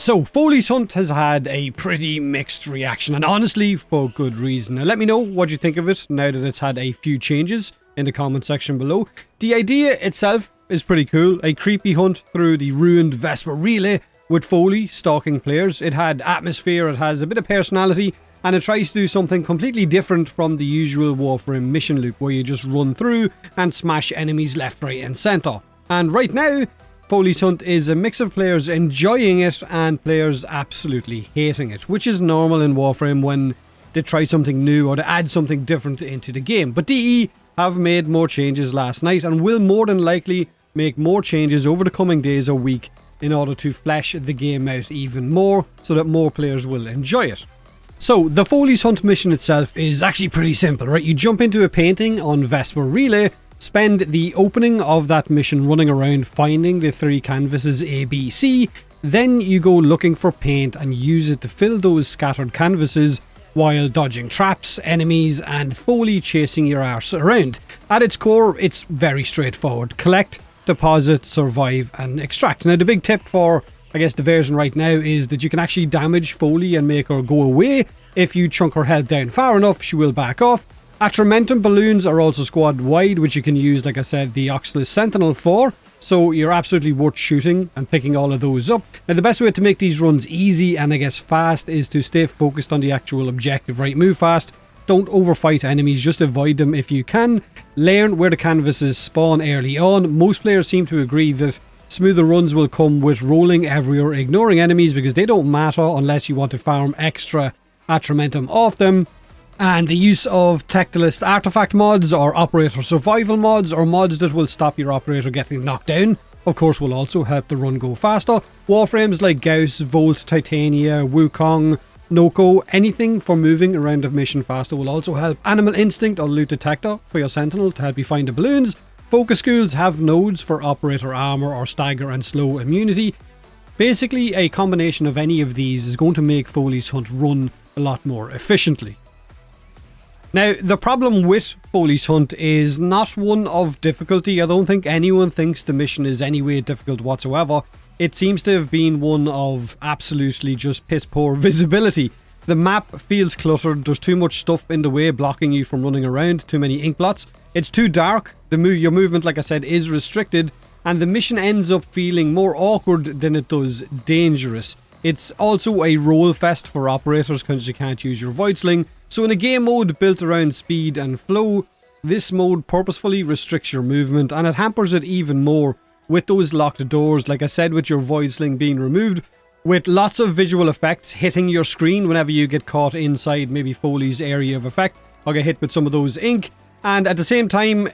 So, Foley's Hunt has had a pretty mixed reaction, and honestly, for good reason. Now, let me know what you think of it now that it's had a few changes in the comment section below. The idea itself is pretty cool. A creepy hunt through the ruined Vesper Relay with Foley stalking players. It had atmosphere, it has a bit of personality, and it tries to do something completely different from the usual Warframe mission loop where you just run through and smash enemies left, right and centre. And right now, Foley's Hunt is a mix of players enjoying it and players absolutely hating it, which is normal in Warframe when they try something new or they add something different into the game. But DE have made more changes last night and will more than likely make more changes over the coming days or week in order to flesh the game out even more so that more players will enjoy it. So, the Foley's Hunt mission itself is actually pretty simple, right? You jump into a painting on Vesper Relay, spend the opening of that mission running around finding the 3 canvases A, B, C, then you go looking for paint and use it to fill those scattered canvases while dodging traps, enemies and Foley chasing your arse around. At its core, it's very straightforward. Collect, deposit, survive and extract. Now the big tip for, I guess, the version right now is that you can actually damage Foley and make her go away. If you chunk her health down far enough, she will back off. Atramentum balloons are also squad wide, which you can use, like I said, the Oxalis Sentinel for. So you're absolutely worth shooting and picking all of those up. Now the best way to make these runs easy and I guess fast is to stay focused on the actual objective, right? Move fast, don't overfight enemies, just avoid them if you can. Learn where the canvases spawn early on. Most players seem to agree that smoother runs will come with rolling everywhere, ignoring enemies because they don't matter unless you want to farm extra Atramentum off them. And the use of Tectilist artifact mods or operator survival mods or mods that will stop your operator getting knocked down, of course, will also help the run go faster. Warframes like Gauss, Volt, Titania, Wukong, Noko, anything for moving around the mission faster will also help. Animal Instinct or Loot Detector for your Sentinel to help you find the balloons. Focus schools have nodes for operator armor or stagger and slow immunity. Basically, a combination of any of these is going to make Foley's Hunt run a lot more efficiently. Now, the problem with Foley's Hunt is not one of difficulty. I don't think anyone thinks the mission is any way difficult whatsoever. It seems to have been one of absolutely just piss poor visibility. The map feels cluttered, there's too much stuff in the way blocking you from running around, too many ink blots. It's too dark, your movement, like I said, is restricted, and the mission ends up feeling more awkward than it does dangerous. It's also a roll fest for operators because you can't use your Void Sling. So in a game mode built around speed and flow, this mode purposefully restricts your movement and it hampers it even more with those locked doors, like I said, with your Void Sling being removed, with lots of visual effects hitting your screen whenever you get caught inside maybe Foley's area of effect or get hit with some of those ink. And at the same time,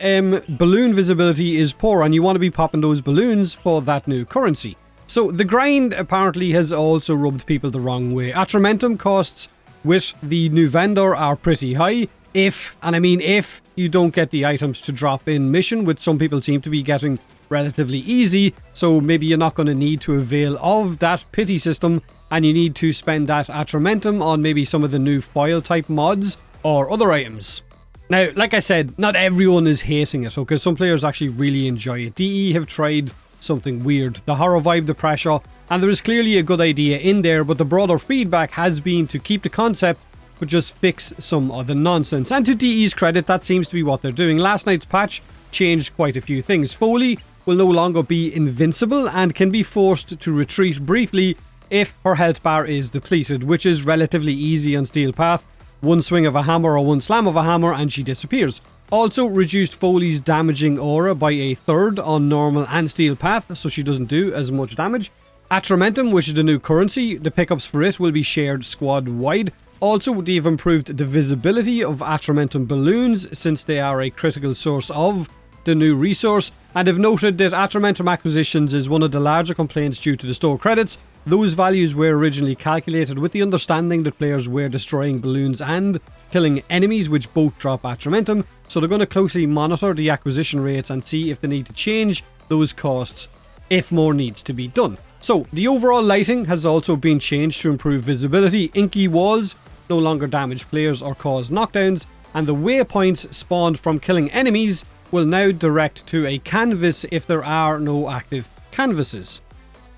balloon visibility is poor and you want to be popping those balloons for that new currency. So the grind apparently has also rubbed people the wrong way. Atramentum costs with the new vendor are pretty high. If, and I mean if, you don't get the items to drop in mission, which some people seem to be getting relatively easy, so maybe you're not going to need to avail of that pity system and you need to spend that Atramentum on maybe some of the new foil type mods or other items. Now, like I said, not everyone is hating it, okay? Some players actually really enjoy it. DE have tried something weird, the horror vibe, the pressure, and there is clearly a good idea in there, but the broader feedback has been to keep the concept but just fix some of the nonsense. And to DE's credit, that seems to be what they're doing. Last night's patch changed quite a few things. Foley will no longer be invincible and can be forced to retreat briefly if her health bar is depleted, which is relatively easy on Steel Path. One swing of a hammer or one slam of a hammer and she disappears. Also reduced Foley's damaging aura by a third on normal and Steel Path, so she doesn't do as much damage. Atramentum, which is the new currency, the pickups for it will be shared squad wide. Also, they've improved the visibility of Atramentum balloons since they are a critical source of the new resource, and have noted that Atramentum acquisitions is one of the larger complaints due to the store credits. Those values were originally calculated with the understanding that players were destroying balloons and killing enemies, which both drop Atramentum, so they're going to closely monitor the acquisition rates and see if they need to change those costs if more needs to be done. So, the overall lighting has also been changed to improve visibility. Inky walls no longer damage players or cause knockdowns, and the waypoints spawned from killing enemies will now direct to a canvas if there are no active canvases.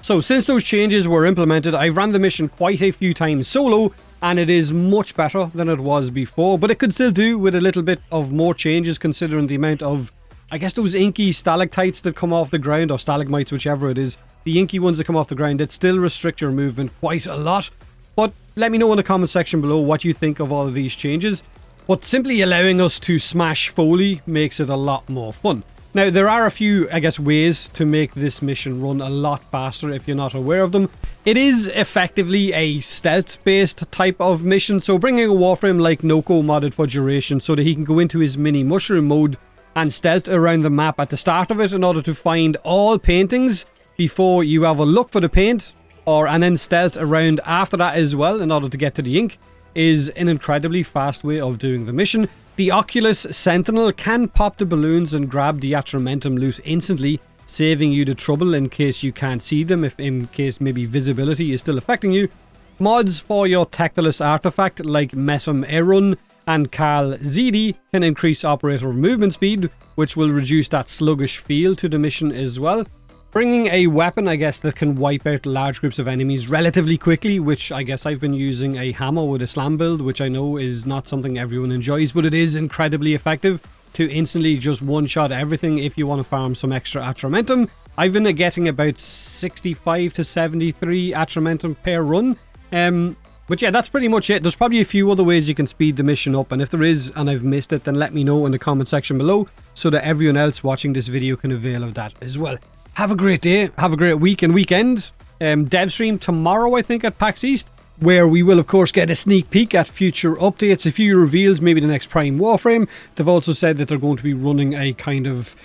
So since those changes were implemented, I've ran the mission quite a few times solo, and it is much better than it was before, but it could still do with a little bit of more changes considering the amount of, I guess, those inky stalactites that come off the ground, or stalagmites, whichever it is. The inky ones that come off the ground that still restrict your movement quite a lot. But let me know in the comment section below what you think of all of these changes. But simply allowing us to smash Foley makes it a lot more fun. Now, there are a few, I guess, ways to make this mission run a lot faster if you're not aware of them. It is effectively a stealth-based type of mission, so bringing a Warframe like Noko modded for duration so that he can go into his mini mushroom mode and stealth around the map at the start of it in order to find all paintings before you have a look for the paint, and then stealth around after that as well in order to get to the ink, is an incredibly fast way of doing the mission. The Oculus Sentinel can pop the balloons and grab the Atramentum loot instantly, saving you the trouble in case you can't see them, if in case maybe visibility is still affecting you. Mods for your Tactilus artifact like Metum Erun and Carl Zedi can increase operator movement speed, which will reduce that sluggish feel to the mission as well. Bringing a weapon, I guess, that can wipe out large groups of enemies relatively quickly, which I guess I've been using a hammer with a slam build, which I know is not something everyone enjoys, but it is incredibly effective to instantly just one-shot everything if you want to farm some extra Atramentum. I've been getting about 65 to 73 Atramentum per run. But yeah, that's pretty much it. There's probably a few other ways you can speed the mission up, and if there is and I've missed it, then let me know in the comment section below so that everyone else watching this video can avail of that as well. Have a great day, have a great week and weekend. Dev stream tomorrow, I think, at PAX East, where we will of course get a sneak peek at future updates, a few reveals, maybe the next Prime Warframe. They've also said that they're going to be running a kind of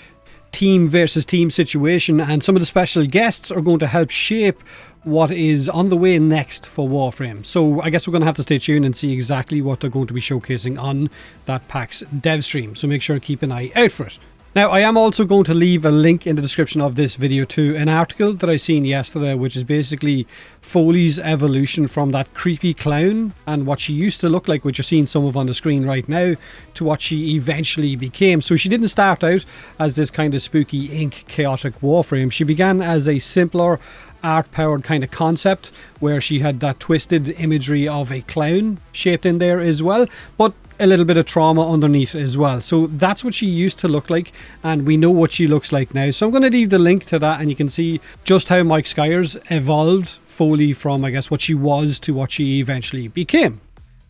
team versus team situation, and some of the special guests are going to help shape what is on the way next for Warframe. So I guess we're going to have to stay tuned and see exactly what they're going to be showcasing on that PAX dev stream, so make sure to keep an eye out for it. Now, I am also going to leave a link in the description of this video to an article that I seen yesterday, which is basically Foley's evolution from that creepy clown and what she used to look like, which you're seeing some of on the screen right now, to what she eventually became. So she didn't start out as this kind of spooky ink chaotic Warframe. She began as a simpler art-powered kind of concept where she had that twisted imagery of a clown shaped in there as well, but a little bit of trauma underneath as well. So that's what she used to look like, and we know what she looks like now. So I'm going to leave the link to that, and you can see just how Mike Skyers evolved Foley from, I guess, what she was to what she eventually became.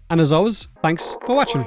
And as always, thanks for watching.